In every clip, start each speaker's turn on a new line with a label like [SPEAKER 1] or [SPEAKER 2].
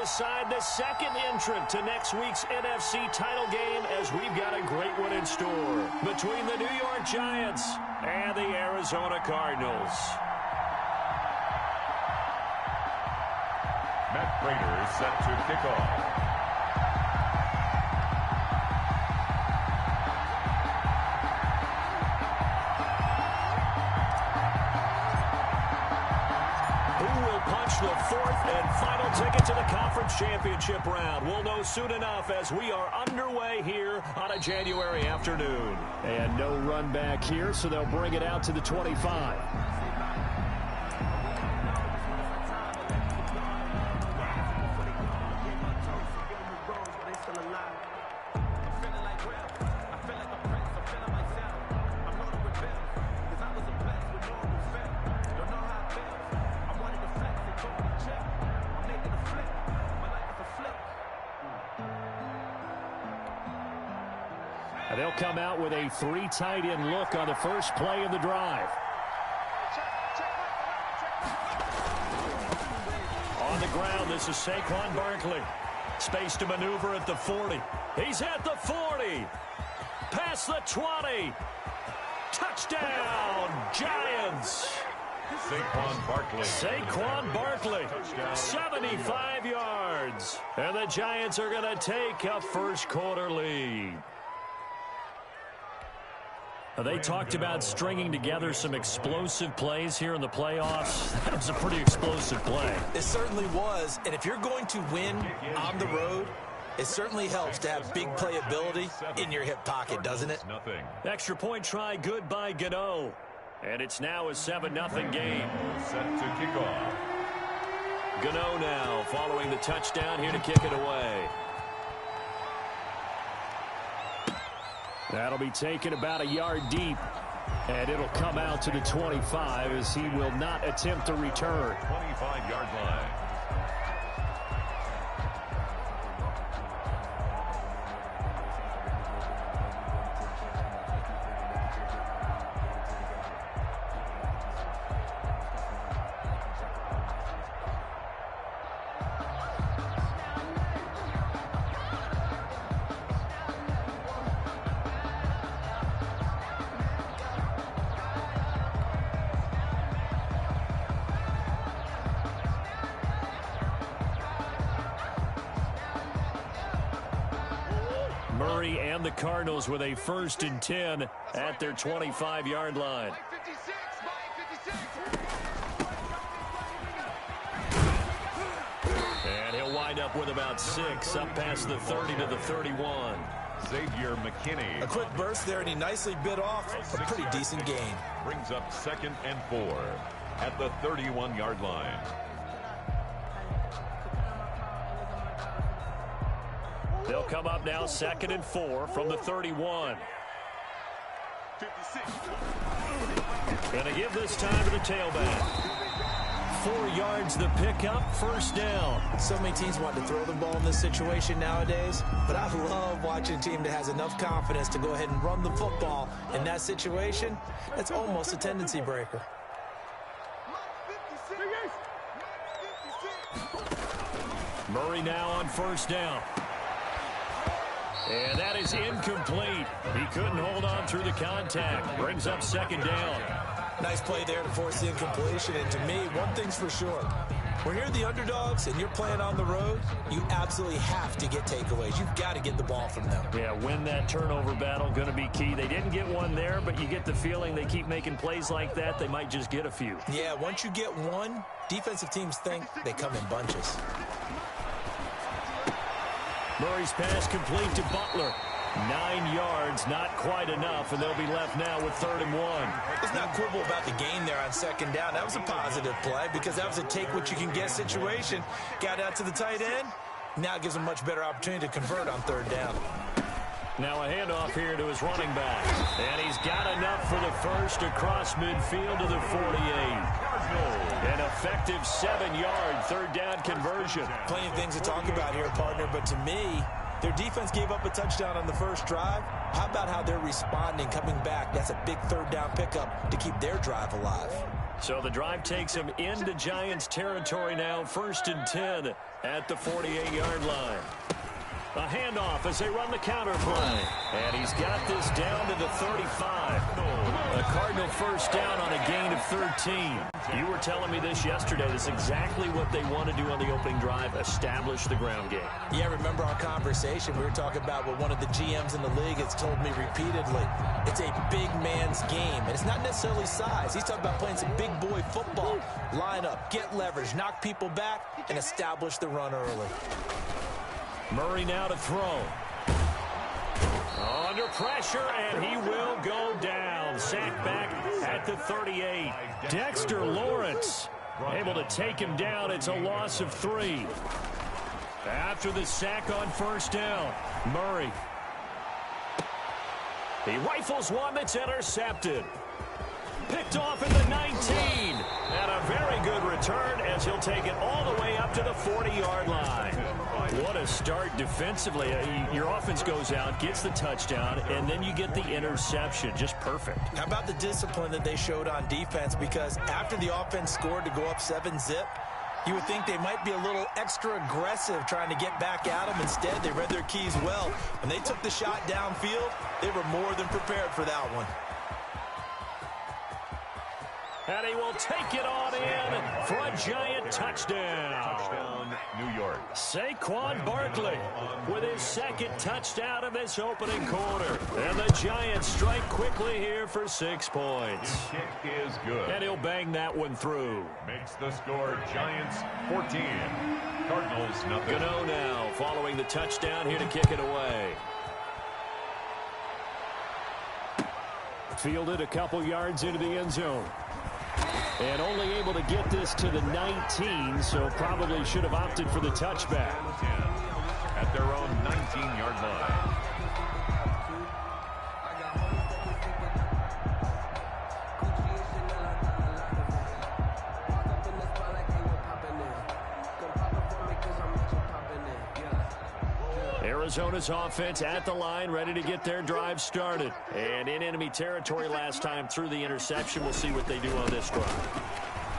[SPEAKER 1] decide the second entrant to next week's NFC title game, as we've got a great one in store between the New York Giants and the Arizona Cardinals.
[SPEAKER 2] Matt Prater is set to kick off.
[SPEAKER 1] The fourth and final ticket to the conference championship round. We'll know soon enough as we are underway here on a January afternoon.
[SPEAKER 3] And no run back here, so they'll bring it out to the 25. They'll come out with a 3 tight end look on the first play of the drive. On the ground, this is Saquon Barkley. Space to maneuver at the 40. He's at the 40. Past the 20. Touchdown, Giants. Saquon Barkley, 75 yards. And the Giants are going to take a first quarter lead. They talked about stringing together some explosive plays here in the playoffs. That was a pretty explosive play.
[SPEAKER 4] It certainly was. And if you're going to win on the road, it certainly helps to have big playability in your hip pocket, doesn't it?
[SPEAKER 1] Extra point try good by Gano. And it's now a 7-0 game.
[SPEAKER 2] Set to kick off.
[SPEAKER 1] Gano now following the touchdown here to kick it away.
[SPEAKER 3] That'll be taken about a yard deep, and it'll come out to the 25 as he will not attempt to return.
[SPEAKER 2] 25-yard line.
[SPEAKER 1] Murray and the Cardinals with a 1st and 10 at their 25-yard line. And he'll wind up with about 6 up past the 30 to the 31.
[SPEAKER 2] Xavier McKinney.
[SPEAKER 4] A quick burst there, and he nicely bit off a pretty decent gain.
[SPEAKER 2] Brings up 2nd and 4 at the 31-yard line.
[SPEAKER 1] They'll come up now 2nd and 4 from the 31. Going to give this time to the tailback. 4 yards the pickup, 1st down.
[SPEAKER 4] So many teams want to throw the ball in this situation nowadays, but I love watching a team that has enough confidence to go ahead and run the football in that situation. That's almost a tendency breaker.
[SPEAKER 1] Murray now on 1st down. And that is incomplete. He couldn't hold on through the contact. Brings up 2nd down.
[SPEAKER 4] Nice play there to force the incompletion. And to me, one thing's for sure. When you're the underdogs and you're playing on the road, you absolutely have to get takeaways. You've got to get the ball from them.
[SPEAKER 1] Yeah, win that turnover battle, going to be key. They didn't get one there, but you get the feeling they keep making plays like that, they might just get a few.
[SPEAKER 4] Yeah, once you get one, defensive teams think they come in bunches.
[SPEAKER 1] Murray's pass complete to Butler. 9 yards, not quite enough, and they'll be left now with 3rd and 1.
[SPEAKER 4] Let's not quibble about the gain there on 2nd down. That was a positive play because that was a take-what-you-can-get situation. Got out to the tight end. Now it gives him a much better opportunity to convert on 3rd down.
[SPEAKER 1] Now a handoff here to his running back. And he's got enough for the first across midfield to the 48. An effective 7-yard 3rd down conversion.
[SPEAKER 4] Plenty of things to talk about here, partner, but to me, their defense gave up a touchdown on the first drive. How about how they're responding, coming back? That's a big 3rd down pickup to keep their drive alive.
[SPEAKER 3] So the drive takes him into Giants territory now, 1st and 10 at the 48-yard line. A handoff as they run the counter play. And he's got this down to the 35. A Cardinal first down on a gain of 13. You were telling me this yesterday. This is exactly what they want to do on the opening drive, establish the ground game.
[SPEAKER 4] Yeah, remember our conversation? We were talking about what one of the GMs in the league has told me repeatedly. It's a big man's game, and it's not necessarily size. He's talking about playing some big boy football. Line up, get leverage, knock people back, and establish the run early.
[SPEAKER 3] Murray now to throw. Under pressure, and he will go down. Sacked back at the 38. Dexter Lawrence able to take him down. It's a loss of 3. After the sack on first down, Murray. He rifles one that's intercepted. Picked off at the 19. And a very good return as he'll take it all the way up to the 40-yard line. What a start defensively. Your offense goes out, gets the touchdown, and then you get the interception. Just perfect. How about the discipline that they showed on defense? Because after the offense scored to go up 7-zip, you would think they might be a little extra aggressive trying to get back at them. Instead, they read their keys well. When they took the shot downfield, they were more than prepared for that one. And he will take it on in for a Giant touchdown.
[SPEAKER 2] Touchdown, New York.
[SPEAKER 3] Saquon Barkley with his second touchdown of this opening quarter. And the Giants strike quickly here for 6 points.
[SPEAKER 2] His kick is good.
[SPEAKER 3] And he'll bang that one through.
[SPEAKER 2] Makes the score Giants 14. Cardinals nothing.
[SPEAKER 3] Gano now following the touchdown here to kick it away. Fielded a couple yards into the end zone. And only able to get this to the 19, so probably should have opted for the touchback.
[SPEAKER 2] 10 at their own 19-yard line.
[SPEAKER 3] Arizona's offense at the line, ready to get their drive started. And in enemy territory last time through the interception. We'll see what they do on this drive.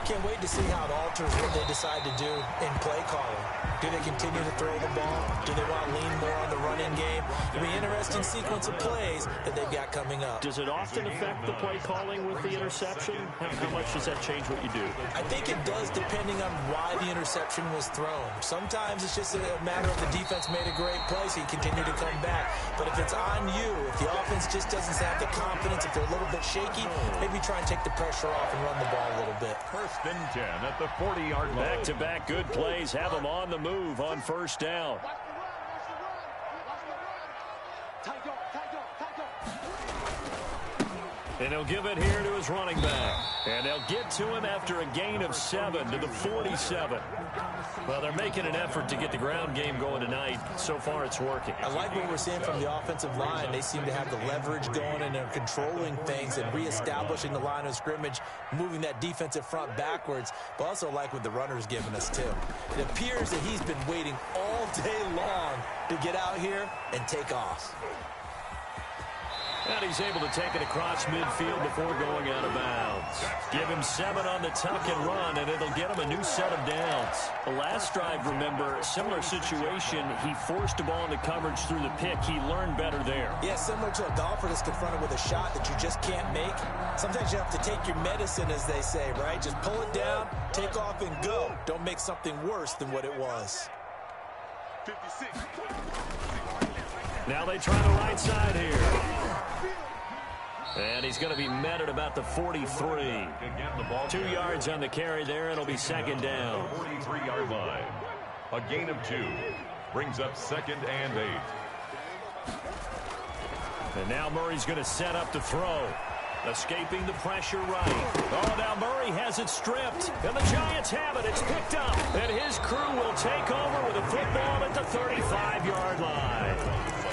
[SPEAKER 4] Can't wait to see how it alters what they decide to do in play calling. Do they continue to throw the ball? Do they want to lean more on the running game? It'll be an interesting sequence of plays that they've got coming up.
[SPEAKER 3] Does it often affect the play calling with the interception? How much does that change what you do?
[SPEAKER 4] I think it does depending on why the interception was thrown. Sometimes it's just a matter of the defense made a great play, so you continue to come back. But if it's on you, if the offense just doesn't have the confidence, if they're a little bit shaky, maybe try and take the pressure off and run the ball a little bit.
[SPEAKER 2] First and 10 at the 40-yard line.
[SPEAKER 3] Back-to-back good plays have them on the move on first down. And he'll give it here to his running back. And they'll get to him after a gain of 7 to the 47. Well, they're making an effort to get the ground game going tonight. So far, it's working.
[SPEAKER 4] I like what we're seeing from the offensive line. They seem to have the leverage going, and they're controlling things and reestablishing the line of scrimmage, moving that defensive front backwards. But also like what the runner's giving us, too. It appears that he's been waiting all day long to get out here and take off.
[SPEAKER 3] And he's able to take it across midfield before going out of bounds. Give him 7 on the tuck and run, and it'll get him a new set of downs. The last drive, remember, similar situation. He forced the ball into coverage through the pick. He learned better there.
[SPEAKER 4] Yeah, similar to a golfer that's confronted with a shot that you just can't make. Sometimes you have to take your medicine, as they say, right? Just pull it down, take off, and go. Don't make something worse than what it was.
[SPEAKER 2] 56.
[SPEAKER 3] Now they try the right side here. And he's going to be met at about the 43. 2 yards on the carry there. It'll be second down.
[SPEAKER 2] 43-yard line. A gain of 2. Brings up 2nd and 8.
[SPEAKER 3] And now Murray's going to set up to throw. Escaping the pressure right. Oh, now Murray has it stripped. And the Giants have it. It's picked up. And his crew will take over with a football at the 35-yard line.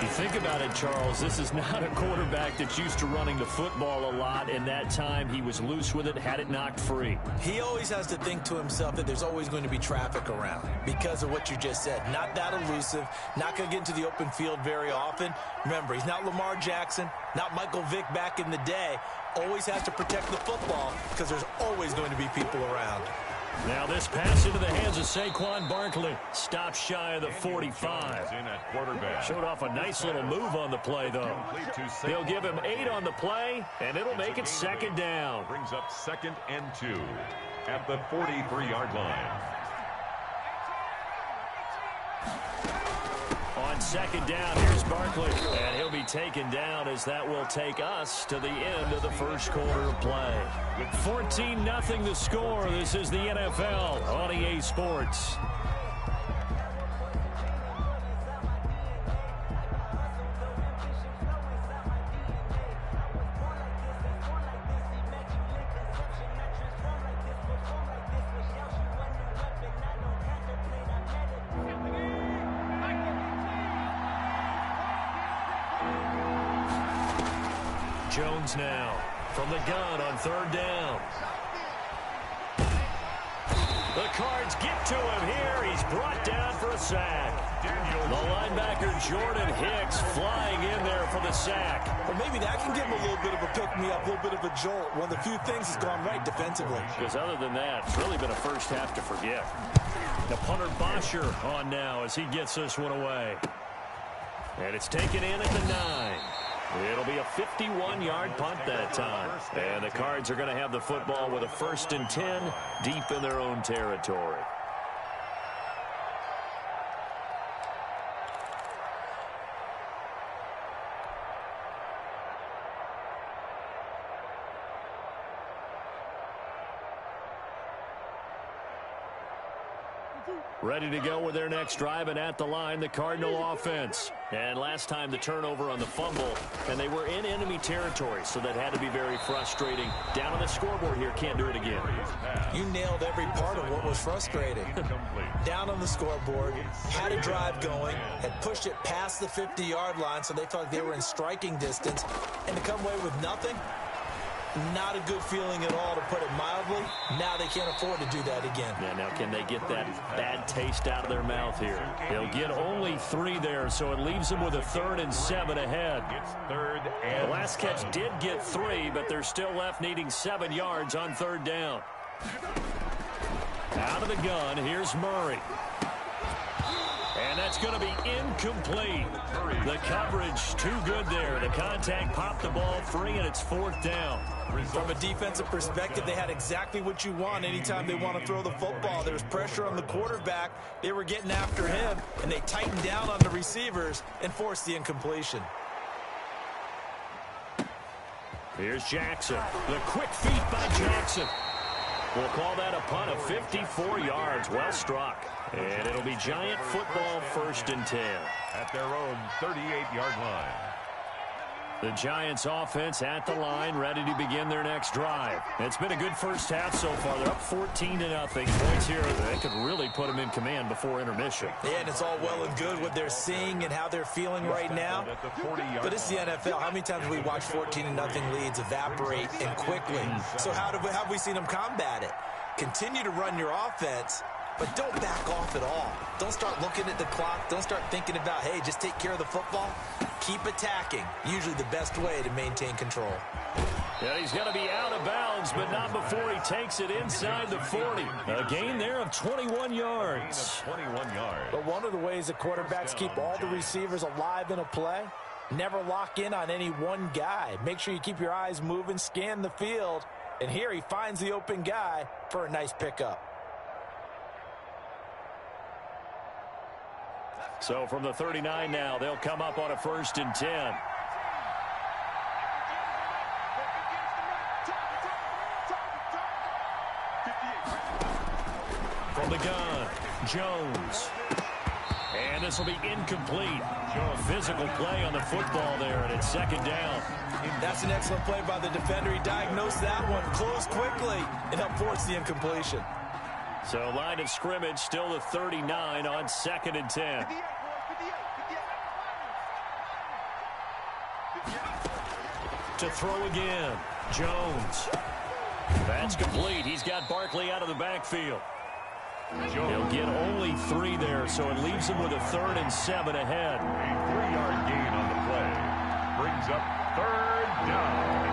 [SPEAKER 1] You think about it, Charles, this is not a quarterback that's used to running the football a lot, and that time he was loose with it, had it knocked free.
[SPEAKER 4] He always has to think to himself that there's always going to be traffic around because of what you just said. Not that elusive, not going to get into the open field very often. Remember, he's not Lamar Jackson, not Michael Vick back in the day. Always has to protect the football because there's always going to be people around.
[SPEAKER 1] Now this pass into the hands of Saquon Barkley. Stops shy of the 45.
[SPEAKER 2] In at quarterback.
[SPEAKER 1] Showed off a nice little move on the play, though. They'll give him 8 on the play, and it'll make it second down.
[SPEAKER 2] Brings up 2nd and 2 at the 43-yard line.
[SPEAKER 1] On second down, here's Barkley. And he'll be taken down as that will take us to the end of the first quarter of play. 14-0 the score. This is the NFL on EA Sports. Jones now from the gun on third down. The Cards get to him here. He's brought down for a sack. The linebacker Jordan Hicks flying in there for the sack.
[SPEAKER 4] Or maybe that can give him a little bit of a pick-me-up, a little bit of a jolt. One of the few things has gone right defensively.
[SPEAKER 1] Because other than that, it's really been a first half to forget. The punter Bosher on now as he gets this one away. And it's taken in at the 9. It'll be a 51-yard punt that time. And the Cards are going to have the football with a 1st and 10 deep in their own territory. Ready to go with their next drive, and at the line, the Cardinal offense. And last time the turnover on the fumble, and they were in enemy territory, so that had to be very frustrating. Down on the scoreboard here, can't do it again.
[SPEAKER 4] You nailed every part of what was frustrating. Down on the scoreboard, had a drive going, had pushed it past the 50-yard line, so they felt like they were in striking distance, and to come away with nothing, not a good feeling at all, to put it mildly. Now they can't afford to do that again.
[SPEAKER 1] Yeah, now can they get that bad taste out of their mouth here? They'll get only 3 there, so it leaves them with a 3rd and 7 ahead.
[SPEAKER 2] It's 3rd and
[SPEAKER 1] the last catch did get 3, but they're still left needing 7 yards on 3rd down. Out of the gun, here's Murray. And that's going to be incomplete. The coverage too good there. The contact popped the ball free, and it's 4th down.
[SPEAKER 4] From a defensive perspective, they had exactly what you want anytime they want to throw the football. There was pressure on the quarterback. They were getting after him, and they tightened down on the receivers and forced the incompletion.
[SPEAKER 1] Here's Jackson. The quick feet by Jackson. We'll call that a punt of 54 yards. Well struck. And it'll be Giant football 1st and 10.
[SPEAKER 2] At their own 38-yard line.
[SPEAKER 1] The Giants offense at the line, ready to begin their next drive. It's been a good first half so far. They're up 14-0. Points here that could really put them in command before intermission.
[SPEAKER 4] Yeah, and it's all well and good what they're seeing and how they're feeling right now. But it's the NFL. How many times have we watched 14-0 leads evaporate and quickly? So how have we seen them combat it? Continue to run your offense, but don't back off at all. Don't start looking at the clock. Don't start thinking about, hey, just take care of the football. Keep attacking. Usually the best way to maintain control.
[SPEAKER 1] Yeah, he's going to be out of bounds, but not before he takes it inside the 40. A gain there of 21 yards.
[SPEAKER 2] 21 yards.
[SPEAKER 4] But one of the ways that quarterbacks keep all the receivers alive in a play, never lock in on any one guy. Make sure you keep your eyes moving, scan the field. And here he finds the open guy for a nice pickup.
[SPEAKER 1] So from the 39 now, they'll come up on a 1st and 10. From the gun, Jones. And this will be incomplete. Physical play on the football there, and it's 2nd down.
[SPEAKER 4] That's an excellent play by the defender. He diagnosed that one, closed quickly, and helped force the incompletion.
[SPEAKER 1] So line of scrimmage still the 39 on 2nd and 10.
[SPEAKER 3] To throw again. Jones. That's complete. He's got Barkley out of the backfield. He'll get only 3 there, so it leaves him with a 3rd and 7 ahead.
[SPEAKER 2] A 3-yard gain on the play. Brings up 3rd down.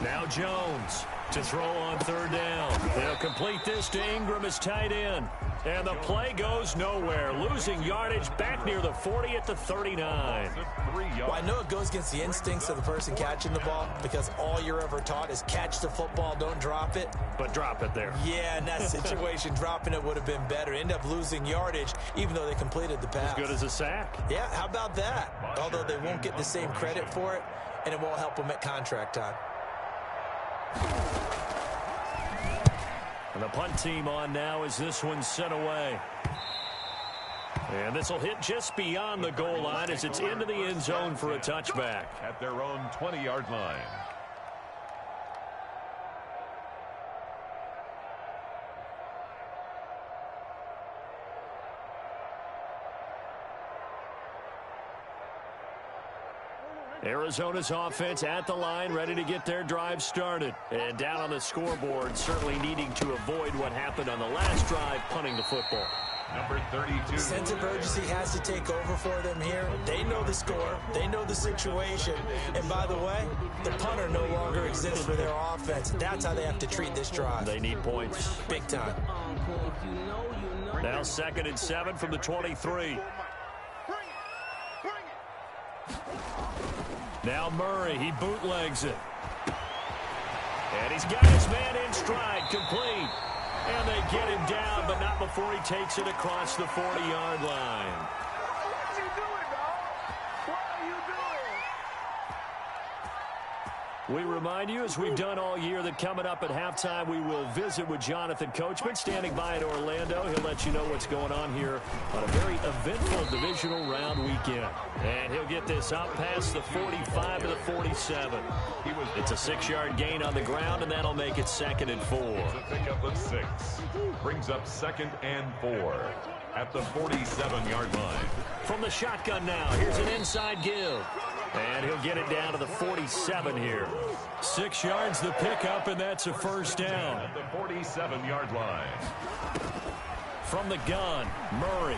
[SPEAKER 3] Now Jones to throw on 3rd down. They'll complete this to Ingram as tight end. And the play goes nowhere. Losing yardage back near the 40 at the 39.
[SPEAKER 4] Well, I know it goes against the instincts of the person catching the ball because all you're ever taught is catch the football, don't drop it.
[SPEAKER 3] But drop it there.
[SPEAKER 4] Yeah, in that situation, dropping it would have been better. End up losing yardage, even though they completed the pass.
[SPEAKER 3] As good as a sack.
[SPEAKER 4] Yeah, how about that? Although they won't get the same credit for it, and it won't help them at contract time.
[SPEAKER 3] And the punt team on now as this one's sent away. And this will hit just beyond the goal line as it's into the end zone for a touchback.
[SPEAKER 2] At their own 20-yard line.
[SPEAKER 3] Arizona's offense at the line, ready to get their drive started. And down on the scoreboard, certainly needing to avoid what happened on the last drive, punting the football.
[SPEAKER 2] Number 32.
[SPEAKER 4] Sense of urgency has to take over for them here. They know the score. They know the situation. And by the way, the punter no longer exists for their offense. That's how they have to treat this drive.
[SPEAKER 3] They need points.
[SPEAKER 4] Big time.
[SPEAKER 3] Now 2nd and 7 from the 23. Now Murray, he bootlegs it. And he's got his man in stride, complete. And they get him down, but not before he takes it across the 40-yard line.
[SPEAKER 5] What are you doing, dog? What are you doing?
[SPEAKER 3] We remind you, as we've done all year, that coming up at halftime, we will visit with Jonathan Coachman, standing by in Orlando. He'll let you know what's going on here on a very eventful divisional round weekend. And he'll get this up past the 45 to the 47. It's a 6-yard gain on the ground, and that'll make it 2nd and 4.
[SPEAKER 2] It's a pickup of 6. Brings up 2nd and 4 at the 47-yard line.
[SPEAKER 3] From the shotgun now, here's an inside give. And he'll get it down to the 47 here. 6 yards the pickup, and that's a 1st down.
[SPEAKER 2] At the 47-yard line.
[SPEAKER 3] From the gun, Murray.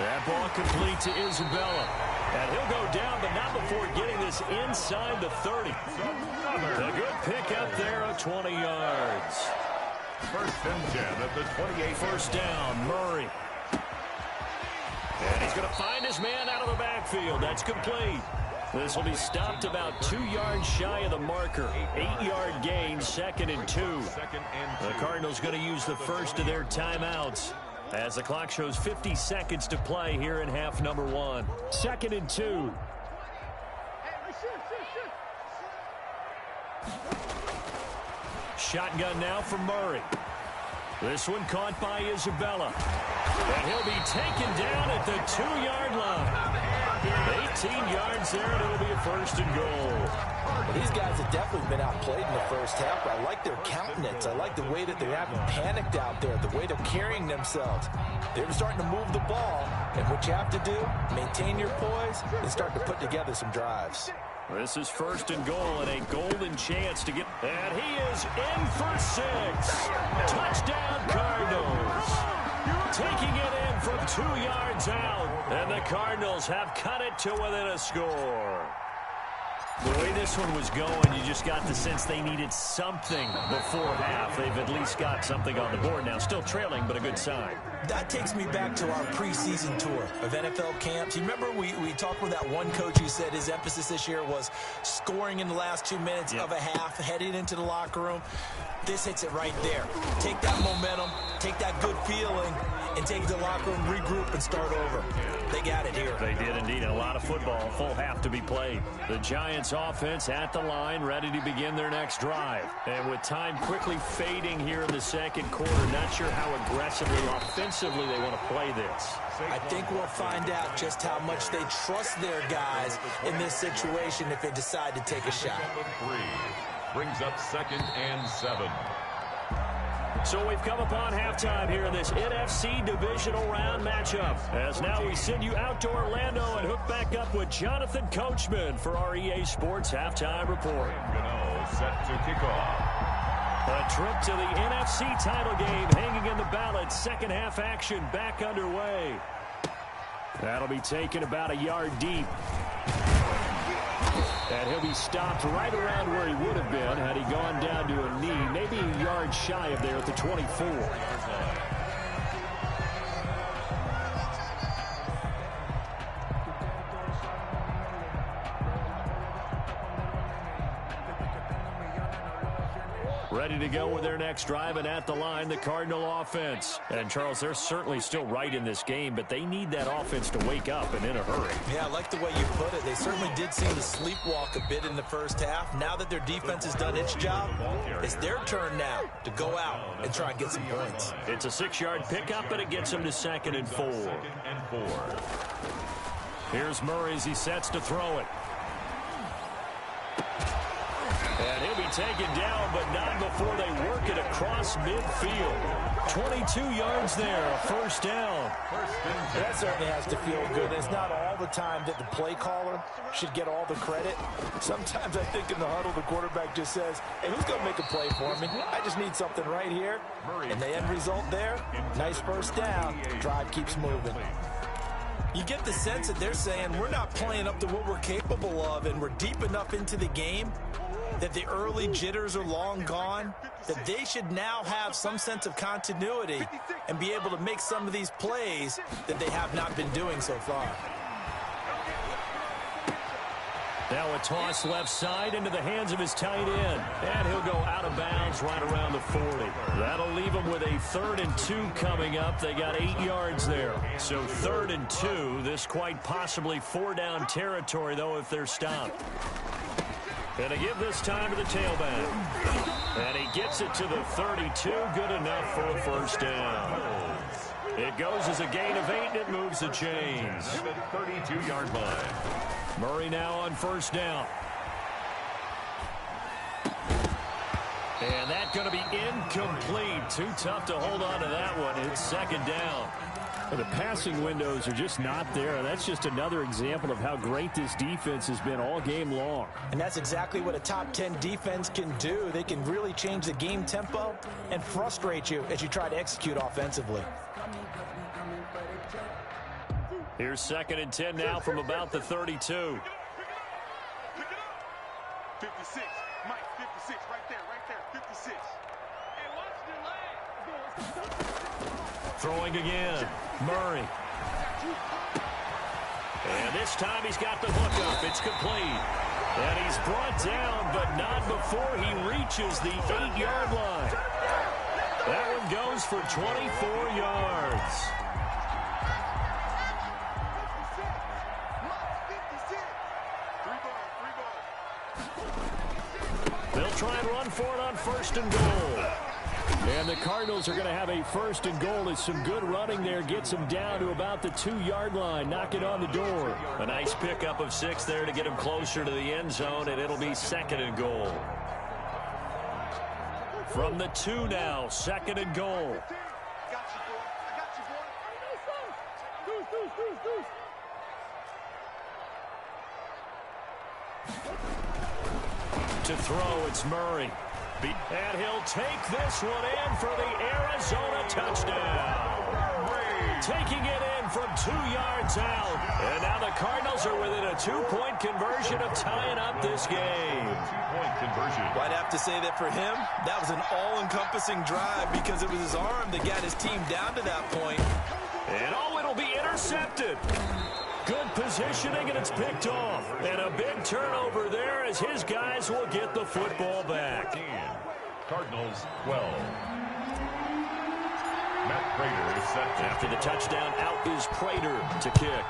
[SPEAKER 3] That ball complete to Isabella. And he'll go down, but not before getting this inside the 30. A good pickup there of 20 yards.
[SPEAKER 2] 1st and 10 at the 28.
[SPEAKER 3] 1st down, Murray. And he's going to find his man out of the backfield. That's complete. This will be stopped about 2 yards shy of the marker. 8-yard gain, 2nd and 2. The Cardinals going to use the first of their timeouts as the clock shows 50 seconds to play here in half number 1. 2nd and 2. Shotgun now for Murray. This one caught by Isabella. And he'll be taken down at the 2-yard line. 18 yards there, and it'll be a 1st and goal.
[SPEAKER 4] Well, these guys have definitely been outplayed in the first half. I like their countenance. I like the way that they haven't panicked out there, the way they're carrying themselves. They're starting to move the ball, and what you have to do, maintain your poise and start to put together some drives.
[SPEAKER 3] This is 1st and goal and a golden chance to get... And he is in for 6. Touchdown, Cardinals. Taking it in from 2 yards out. And the Cardinals have cut it to within a score. The way this one was going, you just got the sense they needed something before half. They've at least got something on the board now. Still trailing, but a good sign.
[SPEAKER 4] That takes me back to our preseason tour of NFL camps. You remember we talked with that one coach who said his emphasis this year was scoring in the last 2 minutes of a half, heading into the locker room. This hits it right there. Take that momentum, take that good feeling, and take it to the locker room, regroup, and start over. They got it here.
[SPEAKER 3] They did indeed. A lot of football, full half to be played. The Giants offense at the line, ready to begin their next drive. And with time quickly fading here in the 2nd quarter, not sure how aggressively, offensively they want to play this.
[SPEAKER 4] I think we'll find out just how much they trust their guys in this situation if they decide to take a shot.
[SPEAKER 2] Number 3 brings up 2nd and 7.
[SPEAKER 3] So we've come upon halftime here in this NFC Divisional Round matchup. As now we send you out to Orlando and hook back up with Jonathan Coachman for our EA Sports Halftime Report.
[SPEAKER 2] Gano set to kick off.
[SPEAKER 3] A trip to the NFC title game hanging in the balance. Second half action back underway. That'll be taken about a yard deep. And he'll be stopped right around where he would have been had he gone down to a knee, maybe a yard shy of there at the 24. Ready to go with their next drive, and at the line, the Cardinal offense. And, Charles, they're certainly still right in this game, but they need that offense to wake up and in a hurry.
[SPEAKER 4] Yeah, I like the way you put it. They certainly did seem to sleepwalk a bit in the first half. Now that their defense has done its job, it's their turn now to go out and try and get some points.
[SPEAKER 3] It's a 6-yard pickup, and it gets them to 2nd and 4. Here's Murray as he sets to throw it. And he'll be taken down, but not before they work it across midfield. 22 yards there, a first down.
[SPEAKER 4] That certainly has to feel good. It's not all the time that the play caller should get all the credit. Sometimes I think in the huddle, the quarterback just says, hey, who's going to make a play for me? I just need something right here. And the end result there, nice first down. Drive keeps moving. You get the sense that they're saying we're not playing up to what we're capable of, and we're deep enough into the game that the early jitters are long gone, that they should now have some sense of continuity and be able to make some of these plays that they have not been doing so far.
[SPEAKER 3] Now a toss left side into the hands of his tight end. And he'll go out of bounds right around the 40. That'll leave them with a 3rd and 2 coming up. They got 8 yards there. So 3rd and 2. This quite possibly 4-down territory, though, if they're stopped. And to give this time to the tailback. And he gets it to the 32. Good enough for a first down. It goes as a gain of 8, and it moves the chains.
[SPEAKER 2] 32-yard line.
[SPEAKER 3] Murray now on first down. And that's going to be incomplete. Too tough to hold on to that one. It's 2nd down. The passing windows are just not there. That's just another example of how great this defense has been all game long.
[SPEAKER 4] And that's exactly what a top 10 defense can do. They can really change the game tempo and frustrate you as you try to execute offensively.
[SPEAKER 3] Here's 2nd and 10 now from about the 32.
[SPEAKER 5] 56. Mike, 56. Right there. 56. Hey, watch the leg.
[SPEAKER 3] Throwing again. Murray. And this time he's got the hook up. It's complete. And he's brought down, but not before he reaches the 8-yard line. That one goes for 24 yards. They'll try and run for it on 1st and goal. And the Cardinals are going to have a 1st and goal. It's some good running there. Gets them down to about the 2-yard line. Knock it on the door. A nice pickup of 6 there to get them closer to the end zone, and it'll be 2nd and goal. From the 2 now, 2nd and goal. To throw, it's Murray. And he'll take this one in for the Arizona touchdown. Taking it in from 2 yards out. And now the Cardinals are within a 2-point conversion of tying up this game.
[SPEAKER 2] 2-point conversion.
[SPEAKER 4] Well, I'd have to say that for him, that was an all-encompassing drive because it was his arm that got his team down to that point.
[SPEAKER 3] And oh, it'll be intercepted. Good positioning, and it's picked off. And a big turnover there as his guys will get the football back.
[SPEAKER 2] Cardinals 12. Matt Prater is set.
[SPEAKER 3] After the touchdown, out is Prater to kick.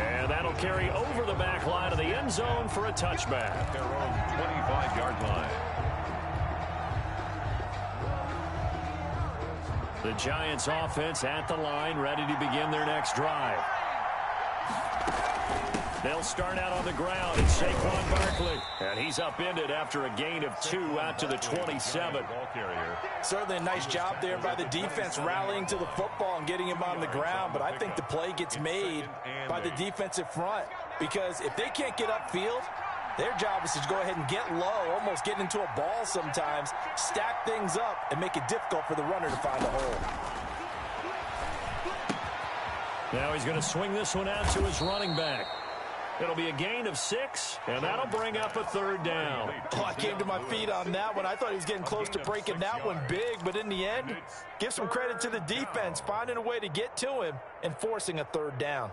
[SPEAKER 3] And that'll carry over the back line of the end zone for a touchback.
[SPEAKER 2] Their own 25-yard line.
[SPEAKER 1] The Giants offense at the line, ready to begin their next drive. They'll start out on the ground. It's Saquon Barkley. And he's upended after a gain of 2 out to the 27.
[SPEAKER 4] Certainly a nice job there by the defense rallying to the football and getting him on the ground. But I think the play gets made by the defensive front. Because if they can't get upfield, their job is to go ahead and get low, almost get into a ball sometimes, stack things up, and make it difficult for the runner to find a hole.
[SPEAKER 1] Now he's going to swing this one out to his running back. It'll be a gain of 6, and that'll bring up a third down.
[SPEAKER 4] Oh, I came to my feet on that one. I thought he was getting close to breaking that one big, but in the end, give some credit to the defense, finding a way to get to him and forcing a third down.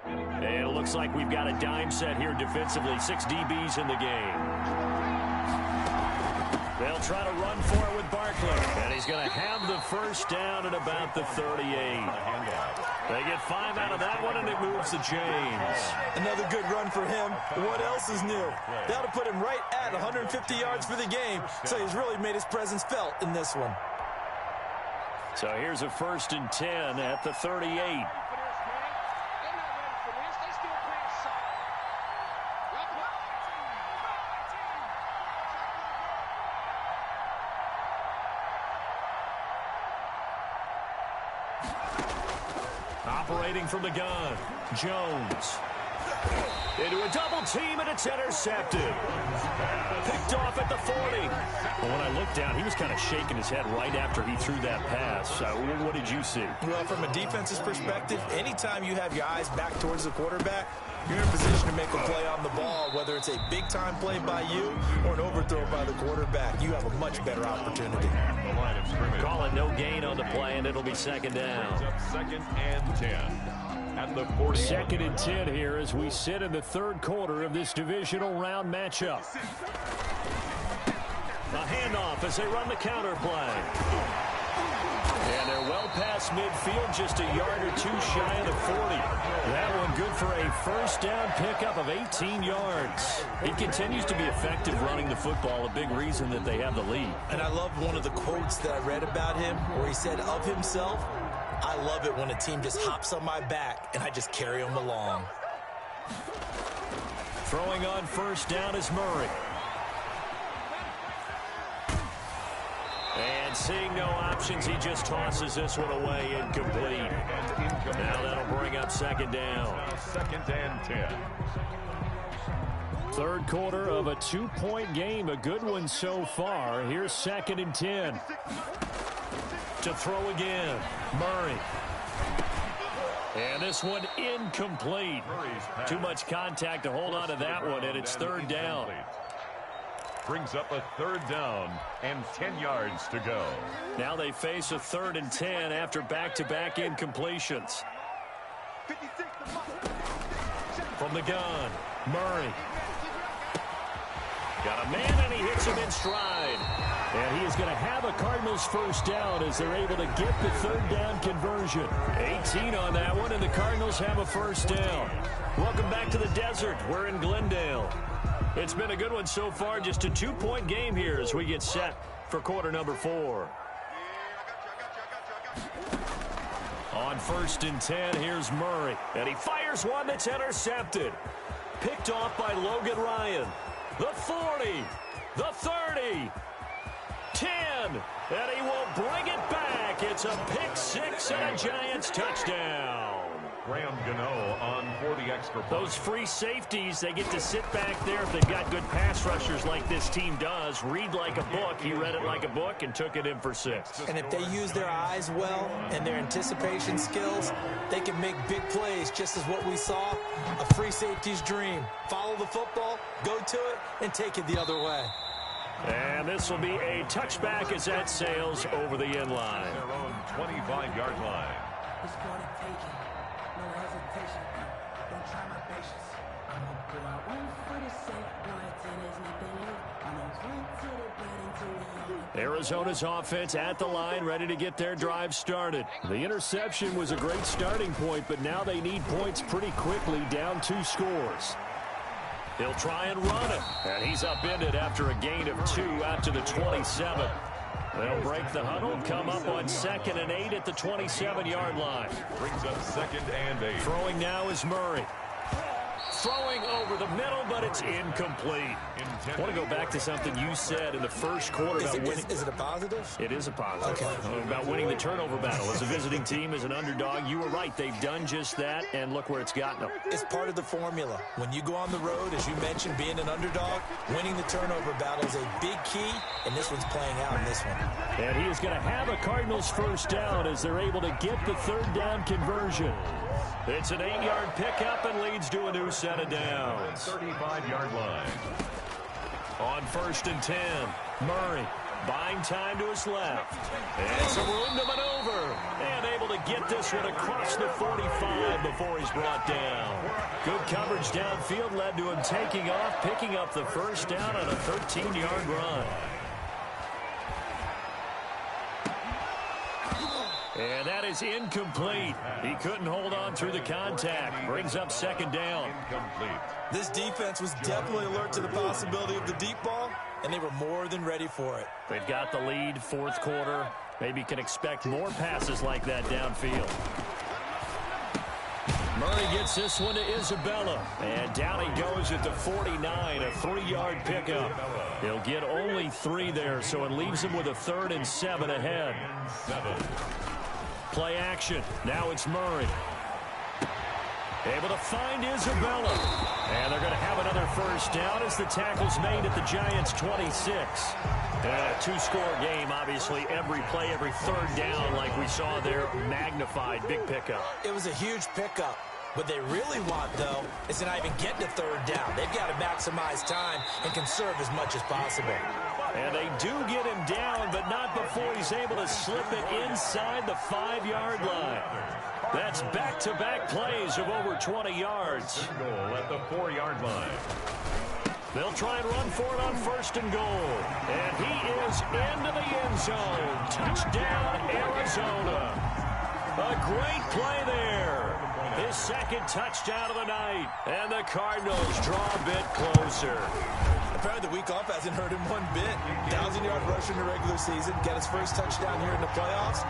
[SPEAKER 1] And it looks like we've got a dime set here defensively. 6 DBs in the game. They'll try to run for it with Barkley. And he's going to have the first down at about the 38. They get 5 out of that one, and it moves the chains.
[SPEAKER 4] Another good run for him. What else is new? That'll put him right at 150 yards for the game, so he's really made his presence felt in this one.
[SPEAKER 1] So here's a 1st and 10 at the 38. Operating from the gun, Jones. Into a double team, and it's intercepted. Picked off at the 40. Well, when I looked down, he was kind of shaking his head right after he threw that pass. What did you see?
[SPEAKER 4] Well, from a defense's perspective, anytime you have your eyes back towards the quarterback, you're in a position to make a play on the ball, whether it's a big-time play by you or an overthrow by the quarterback. You have a much better opportunity.
[SPEAKER 1] Call it no gain on the play, and it'll be 2nd down.
[SPEAKER 2] 2nd and 10. At the 40.
[SPEAKER 1] 2nd and 10 here as we sit in the 3rd quarter of this divisional round matchup. A handoff as they run the counter play. And they're well past midfield, just a yard or 2 shy of the 40. That one good for a first down pickup of 18 yards. He continues to be effective running the football, a big reason that they have the lead.
[SPEAKER 4] And I love one of the quotes that I read about him where he said of himself, "I love it when a team just hops on my back and I just carry them along."
[SPEAKER 1] Throwing on 1st down is Murray. And seeing no options, he just tosses this one away, incomplete. Now that'll bring up 2nd down.
[SPEAKER 2] 2nd and 10.
[SPEAKER 1] 3rd quarter of a 2-point game, a good one so far. Here's 2nd and 10. To throw again, Murray. And this one incomplete. Too much contact to hold on to that one, and it's 3rd down.
[SPEAKER 2] Brings up a 3rd down and 10 yards to go.
[SPEAKER 1] Now they face a 3rd and 10 after back-to-back incompletions. From the gun, Murray. Got a man, and he hits him in stride. And he is going to have a Cardinals first down as they're able to get the 3rd down conversion. 18 on that one, and the Cardinals have a first down. Welcome back to the desert. We're in Glendale. It's been a good one so far, just a 2-point game here as we get set for quarter number 4. On 1st and 10, here's Murray. And he fires one that's intercepted. Picked off by Logan Ryan. The 40, the 30, 10, and he will bring it back. It's a pick 6 and a Giants touchdown.
[SPEAKER 2] Graham Gano on for the extra point.
[SPEAKER 1] Those free safeties, they get to sit back there if they've got good pass rushers like this team does. Read like a book. He read it like a book and took it in for 6.
[SPEAKER 4] And if they use their eyes well and their anticipation skills, they can make big plays, just as what we saw, a free safety's dream. Follow the football, go to it, and take it the other way.
[SPEAKER 1] And this will be a touchback as that sails over the end line.
[SPEAKER 2] Their own 25-yard line.
[SPEAKER 6] No hesitation, don't try my patience. I'ma pull out one for the safe, boy, till there's nothing left. I'ma run to the bed until we all.
[SPEAKER 1] Arizona's offense at the line, ready to get their drive started. The interception was a great starting point, but now they need points pretty quickly, down 2 scores.
[SPEAKER 3] He'll try and run it. And he's upended after a gain of 2 out to the 27. They'll break the huddle, come up on 2nd and 8 at the 27-yard line.
[SPEAKER 2] Brings up 2nd and 8.
[SPEAKER 3] Throwing now is Murray. Throwing over the middle, but it's incomplete. I want to go back to something you said in the first quarter about winning.
[SPEAKER 4] Is it a positive?
[SPEAKER 3] It is a positive.
[SPEAKER 4] Okay.
[SPEAKER 3] About winning the turnover battle. As a visiting team, as an underdog, you were right. They've done just that, and look where it's gotten them.
[SPEAKER 4] It's part of the formula. When you go on the road, as you mentioned, being an underdog, winning the turnover battle is a big key, and this one's playing out in this one.
[SPEAKER 3] And he is going to have a Cardinals first down as they're able to get the 3rd down conversion. It's an 8-yard pickup and leads to a new set of downs.
[SPEAKER 2] 35-yard line.
[SPEAKER 3] On 1st and 10, Murray buying time to his left. And some room to maneuver. And able to get this one across the 45 before he's brought down. Good coverage downfield led to him taking off, picking up the first down on a 13-yard run. And that is incomplete. He couldn't hold on through the contact. Brings up 2nd down.
[SPEAKER 2] Incomplete.
[SPEAKER 4] This defense was definitely alert to the possibility of the deep ball, and they were more than ready for it.
[SPEAKER 3] They've got the lead, 4th quarter. Maybe can expect more passes like that downfield. Murray gets this one to Isabella. And down he goes at the 49, a 3-yard pickup. He'll get only 3 there, so it leaves him with a 3rd and 7 ahead. Play action. Now it's Murray. Able to find Isabella. And they're going to have another first down as the tackle's made at the Giants' 26. A 2-score game, obviously. Every play, every 3rd down, like we saw there, magnified. Big pickup.
[SPEAKER 4] It was a huge pickup. What they really want, though, is to not even get to 3rd down. They've got to maximize time and conserve as much as possible.
[SPEAKER 3] And they do get him down, but not before he's able to slip it inside the 5-yard line. That's back-to-back plays of over 20 yards.
[SPEAKER 2] Goal at the 4-yard line.
[SPEAKER 3] They'll try and run for it on 1st and goal. And he is into the end zone. Touchdown, Arizona. A great play there. His 2nd touchdown of the night. And the Cardinals draw a bit closer.
[SPEAKER 4] Apparently the week off hasn't hurt him one bit. 1,000-yard rush in the regular season. Got his first touchdown here in the playoffs.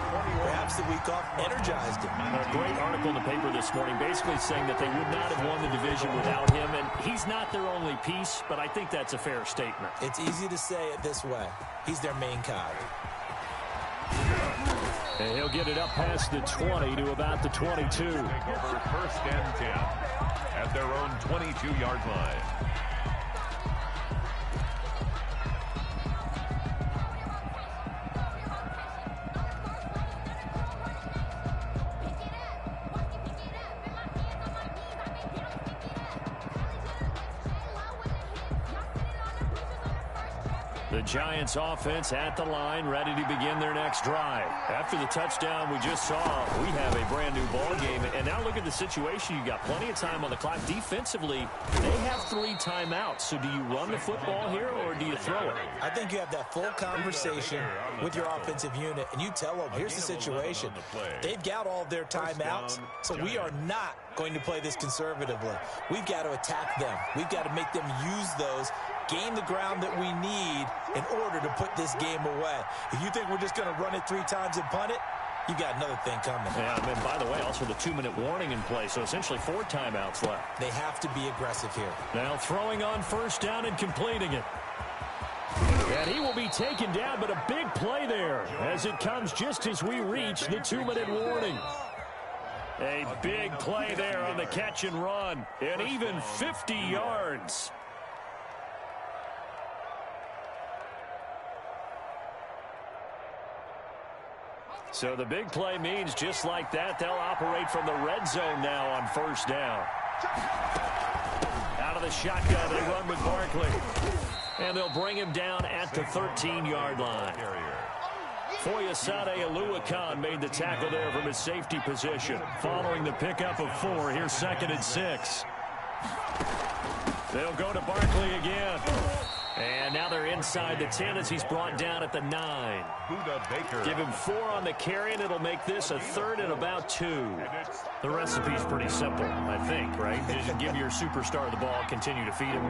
[SPEAKER 4] Perhaps the week off energized him.
[SPEAKER 3] A great article in the paper this morning basically saying that they would not have won the division without him. And he's not their only piece, but I think that's a fair statement.
[SPEAKER 4] It's easy to say it this way. He's their main cog.
[SPEAKER 3] And he'll get it up past the 20 to about the 22.
[SPEAKER 2] Take over 1st and 10 at their own 22-yard line.
[SPEAKER 3] The Giants offense at the line, ready to begin their next drive. After the touchdown we just saw, we have a brand new ball game. And now look at the situation. You got plenty of time on the clock. Defensively, they have 3 timeouts. So do you run the football here or do you throw it?
[SPEAKER 4] I think you have that full conversation with your offensive unit, and you tell them, here's the situation. They've got all their timeouts, so we are not going to play this conservatively. We've got to attack them. We've got to make them use those, gain the ground that we need in order to put this game away. If you think we're just going to run it 3 times and punt it, you got another thing coming.
[SPEAKER 3] Yeah, and by the way, also the 2-minute warning in play, so essentially 4 timeouts left.
[SPEAKER 4] They have to be aggressive here.
[SPEAKER 3] Now throwing on 1st down and completing it. And he will be taken down, but a big play there as it comes just as we reach the 2-minute warning. A big play there on the catch and run, and even 50 yards. So the big play means just like that, they'll operate from the red zone now on 1st down. Out of the shotgun, they run with Barkley. And they'll bring him down at the 13-yard line. Foyesade Oluwakan made the tackle there from his safety position. Following the pickup of 4, here's 2nd and 6. They'll go to Barkley again. And And now they're inside the 10 as he's brought down at the 9.
[SPEAKER 2] Buda Baker.
[SPEAKER 3] Give him 4 on the carry, and it'll make this a 3rd and about 2. The recipe's pretty simple, I think, right? Just give your superstar the ball, continue to feed him.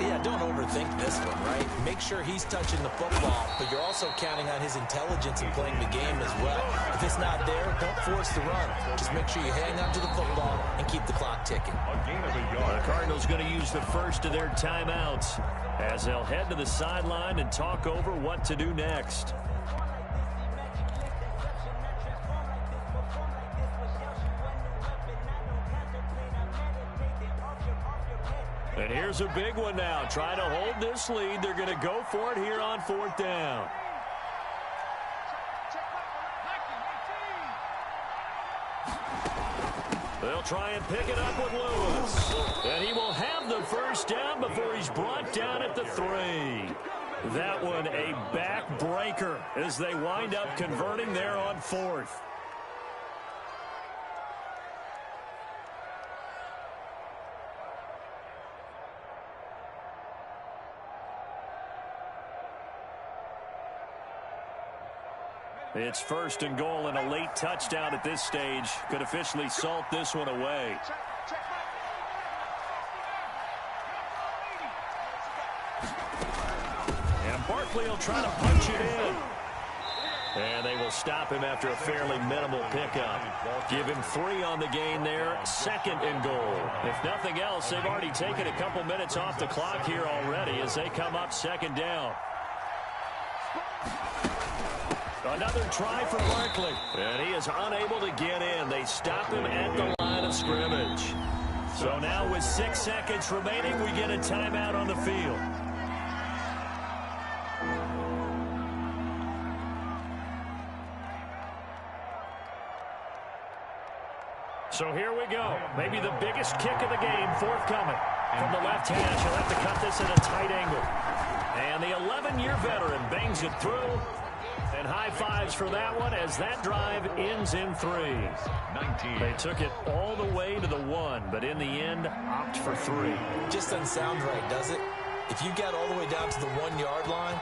[SPEAKER 4] Yeah, don't overthink this one, right? Make sure he's touching the football, but you're also counting on his intelligence in playing the game as well. If it's not there, don't force the run. Just make sure you hang on to the football and keep the clock ticking.
[SPEAKER 2] A gain of a yard.
[SPEAKER 3] The Cardinals going to use the first of their timeouts as they'll head to the sideline and talk over what to do next. And here's a big one now. Trying to hold this lead. They're going to go for it here on 4th down. They'll try and pick it up with Lewis. And he will have the first down before he's brought down at the 3. That one a backbreaker as they wind up converting there on 4th. It's 1st and goal, and a late touchdown at this stage could officially salt this one away. And Barkley will try to punch it in. And they will stop him after a fairly minimal pickup. Give him 3 on the gain there, 2nd and goal. If nothing else, they've already taken a couple minutes off the clock here already as they come up 2nd down. Another try for Barkley, and he is unable to get in. They stop him at the line of scrimmage. So now with 6 seconds remaining, we get a timeout on the field. So here we go. Maybe the biggest kick of the game forthcoming. From the left hash, he'll have to cut this at a tight angle. And the 11-year veteran bangs it through. And high fives for that one as that drive ends in 3.
[SPEAKER 2] 19.
[SPEAKER 3] They took it all the way to the 1, but in the end, opt for 3.
[SPEAKER 4] Just doesn't sound right, does it? If you get all the way down to the 1-yard line,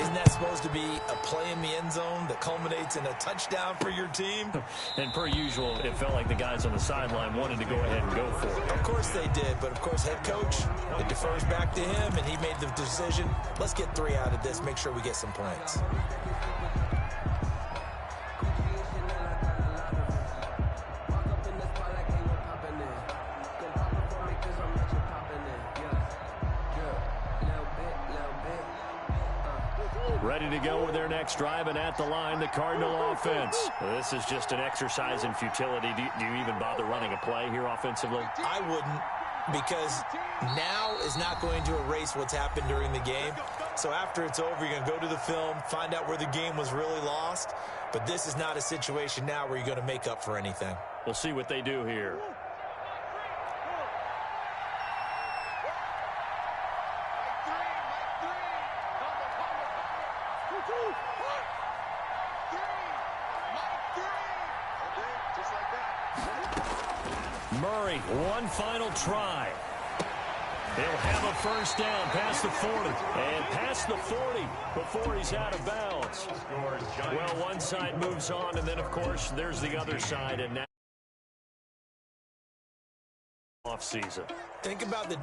[SPEAKER 4] isn't that supposed to be a play in the end zone that culminates in a touchdown for your team?
[SPEAKER 3] And per usual, it felt like the guys on the sideline wanted to go ahead and go for it.
[SPEAKER 4] Of course they did, but of course head coach, it defers back to him, and he made the decision. Let's get 3 out of this, make sure we get some points.
[SPEAKER 3] Ready to go with their next drive, and at the line, the Cardinal offense. This is just an exercise in futility. Do you even bother running a play here offensively?
[SPEAKER 4] I wouldn't, because now is not going to erase what's happened during the game. So after it's over, you're going to go to the film, find out where the game was really lost. But this is not a situation now where you're going to make up for anything.
[SPEAKER 3] We'll see what they do here. Murray, one final try. He'll have a first down past the 40. And past the 40 before he's out of bounds. Well, one side moves on, and then, of course, there's the other side. And now off season.
[SPEAKER 4] Think about the